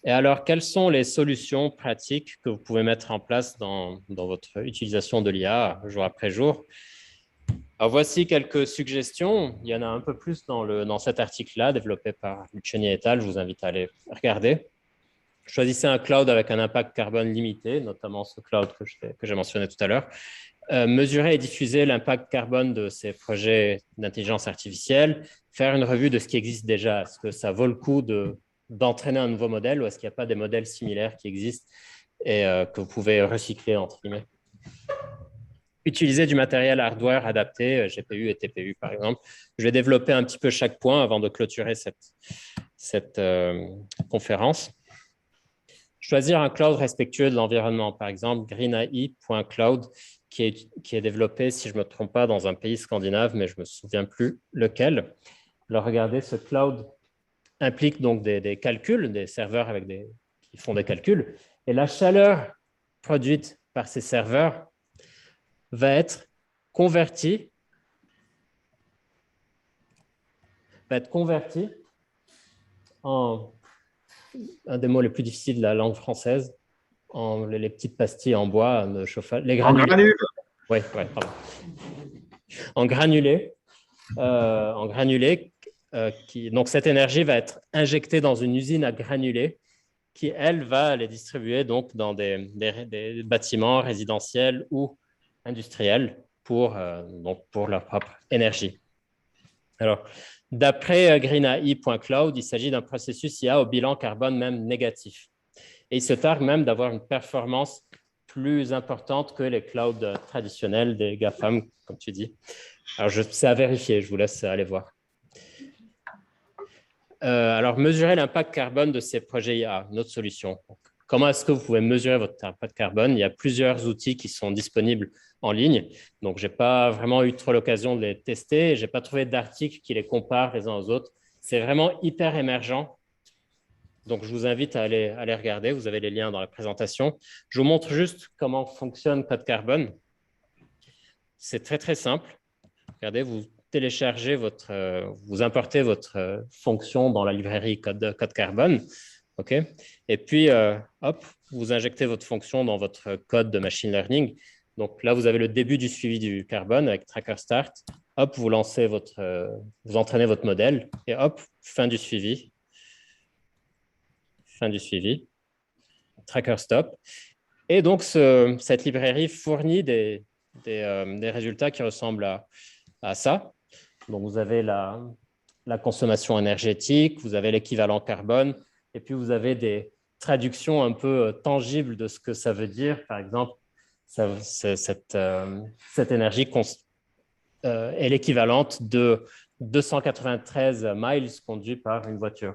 Et alors, quelles sont les solutions pratiques que vous pouvez mettre en place dans votre utilisation de l'IA jour après jour? Alors, voici quelques suggestions. Il y en a un peu plus dans cet article-là, développé par Luciani et al. Je vous invite à aller regarder. Choisissez un cloud avec un impact carbone limité, notamment ce cloud que j'ai mentionné tout à l'heure. Mesurer et diffuser l'impact carbone de ces projets d'intelligence artificielle. Faire une revue de ce qui existe déjà. Est-ce que ça vaut le coup d'entraîner un nouveau modèle ou est-ce qu'il n'y a pas des modèles similaires qui existent et que vous pouvez recycler, entre guillemets? Utiliser du matériel hardware adapté, GPU et TPU par exemple. Je vais développer un petit peu chaque point avant de clôturer cette conférence. Choisir un cloud respectueux de l'environnement, par exemple greenai.cloud qui est développé, si je ne me trompe pas, dans un pays scandinave, mais je ne me souviens plus lequel. Alors regardez, ce cloud implique donc des calculs, des serveurs avec ils font des calculs. Et la chaleur produite par ces serveurs va être convertie en un des mots les plus difficiles de la langue française, en les petites pastilles en bois de chauffage, les granulés. En granule. Oui, pardon. En granulés. Donc, cette énergie va être injectée dans une usine à granulés qui, elle, va les distribuer donc, dans des bâtiments résidentiels ou industriels pour leur propre énergie. Alors, d'après greenai.cloud, il s'agit d'un processus IA au bilan carbone même négatif. Et il se targue même d'avoir une performance plus importante que les clouds traditionnels des GAFAM, comme tu dis. Alors, c'est à vérifier, je vous laisse aller voir. Alors, mesurer l'impact carbone de ces projets IA, notre solution. Comment est-ce que vous pouvez mesurer votre impact carbone? Il y a plusieurs outils qui sont disponibles en ligne. Donc, je n'ai pas vraiment eu trop l'occasion de les tester. Je n'ai pas trouvé d'articles qui les comparent les uns aux autres. C'est vraiment hyper émergent. Donc, je vous invite à aller regarder. Vous avez les liens dans la présentation. Je vous montre juste comment fonctionne Code Carbone. C'est très, très simple. Regardez, vous téléchargez vous importez votre fonction dans la librairie Code Carbone. Okay. Et puis, hop, vous injectez votre fonction dans votre code de machine learning. Donc là, vous avez le début du suivi du carbone avec Tracker Start. Hop, vous vous entraînez votre modèle et hop, fin du suivi. Fin du suivi. Tracker Stop. Et donc, cette librairie fournit des résultats qui ressemblent à ça. Donc, vous avez la consommation énergétique, vous avez l'équivalent carbone, et puis vous avez des traductions un peu tangibles de ce que ça veut dire. Par exemple, cette énergie est l'équivalente de 293 miles conduits par une voiture.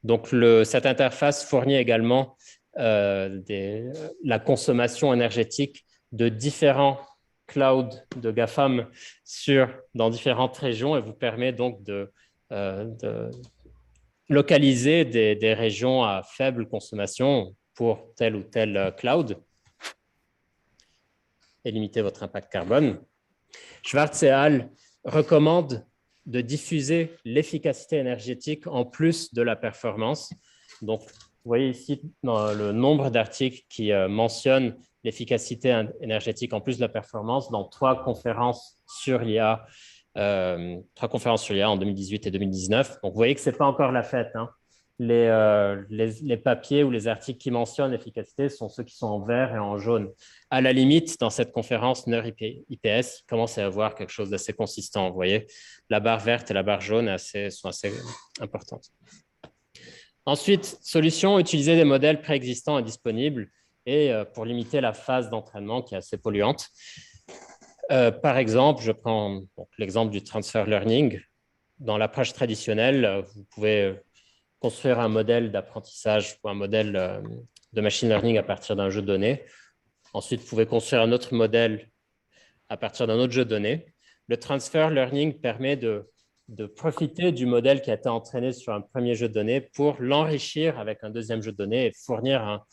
Donc, cette interface fournit également la consommation énergétique de différents clouds de GAFAM dans différentes régions et vous permet donc de localiser des régions à faible consommation pour tel ou tel cloud et limiter votre impact carbone. Schwartz et al. Recommandent de diffuser l'efficacité énergétique en plus de la performance. Donc, vous voyez ici dans le nombre d'articles qui mentionnent l'efficacité énergétique en plus de la performance dans 3 conférences sur l'IA en 2018 et 2019. Donc, vous voyez que ce n'est pas encore la fête. Hein. Les papiers ou les articles qui mentionnent l'efficacité sont ceux qui sont en vert et en jaune. À la limite, dans cette conférence NER-IPS, il commence à y avoir quelque chose d'assez consistant. Vous voyez, la barre verte et la barre jaune sont assez importantes. Ensuite, solution, utiliser des modèles préexistants et disponibles et pour limiter la phase d'entraînement qui est assez polluante. Par exemple, je prends l'exemple du transfer learning. Dans l'approche traditionnelle, vous pouvez construire un modèle d'apprentissage ou un modèle de machine learning à partir d'un jeu de données. Ensuite, vous pouvez construire un autre modèle à partir d'un autre jeu de données. Le transfer learning permet de profiter du modèle qui a été entraîné sur un premier jeu de données pour l'enrichir avec un deuxième jeu de données et fournir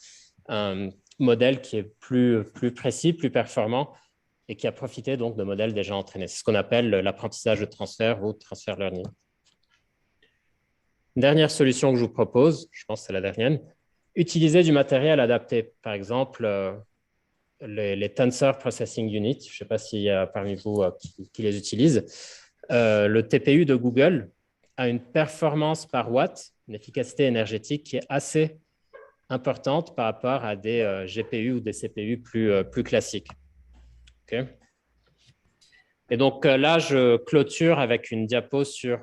un modèle qui est plus précis, plus performant et qui a profité donc de modèles déjà entraînés. C'est ce qu'on appelle l'apprentissage de transfert ou transfer learning. Dernière solution que je vous propose, je pense que c'est la dernière, utiliser du matériel adapté. Par exemple, les Tensor Processing Unit, je ne sais pas s'il y a parmi vous qui les utilisent. Le TPU de Google a une performance par watt, une efficacité énergétique qui est assez importante par rapport à des GPU ou des CPU plus classiques. Okay. Et donc là, je clôture avec une diapo sur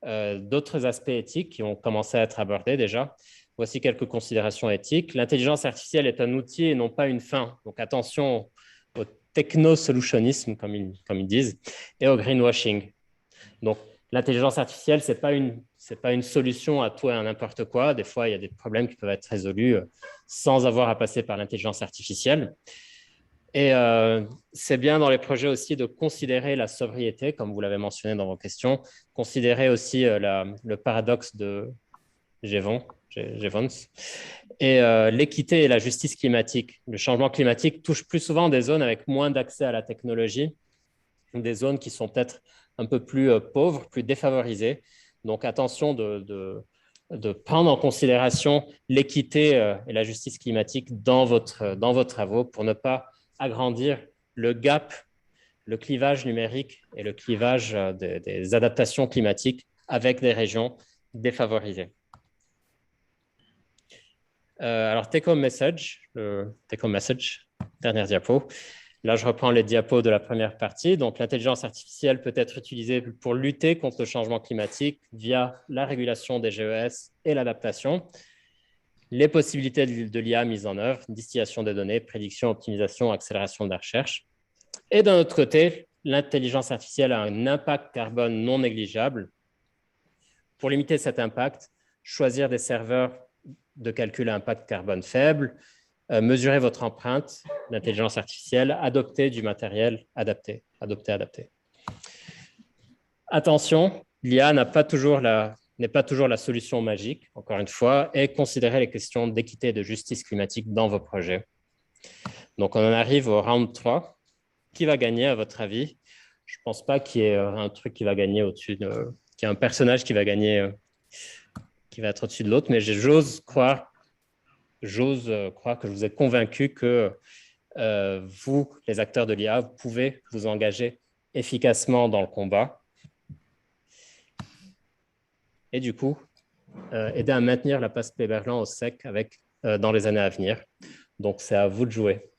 d'autres aspects éthiques qui ont commencé à être abordés déjà. Voici quelques considérations éthiques. L'intelligence artificielle est un outil et non pas une fin. Donc attention au techno-solutionnisme, comme ils disent, et au greenwashing. Donc l'intelligence artificielle, ce n'est pas une solution à tout et à n'importe quoi. Des fois, il y a des problèmes qui peuvent être résolus sans avoir à passer par l'intelligence artificielle. Et c'est bien dans les projets aussi de considérer la sobriété, comme vous l'avez mentionné dans vos questions, considérer aussi le paradoxe de Jevons, Evans. Et l'équité et la justice climatique. Le changement climatique touche plus souvent des zones avec moins d'accès à la technologie, des zones qui sont peut-être un peu plus pauvres, plus défavorisées. Donc, attention de prendre en considération l'équité et la justice climatique dans vos travaux pour ne pas agrandir le gap, le clivage numérique et le clivage des adaptations climatiques avec des régions défavorisées. Alors, take-home message, dernière diapo. Là, je reprends les diapos de la première partie. Donc, l'intelligence artificielle peut être utilisée pour lutter contre le changement climatique via la régulation des GES et l'adaptation. Les possibilités de l'IA mises en œuvre, distillation des données, prédiction, optimisation, accélération de la recherche. Et d'un autre côté, l'intelligence artificielle a un impact carbone non négligeable. Pour limiter cet impact, choisir des serveurs de calcul à impact carbone faible, mesurer votre empreinte d'intelligence artificielle, adopter du matériel adapté. Attention, l'IA n'est pas toujours la solution magique, encore une fois, et considérez les questions d'équité et de justice climatique dans vos projets. Donc, on en arrive au round 3. Qui va gagner, à votre avis? Je ne pense pas qu'il y ait un truc qui va gagner qu'il y ait un personnage qui va gagner, qui va être au-dessus de l'autre, mais j'ose croire que je vous ai convaincu que vous, les acteurs de l'IA, vous pouvez vous engager efficacement dans le combat et du coup, aider à maintenir la place Péberlan au sec dans les années à venir. Donc, c'est à vous de jouer.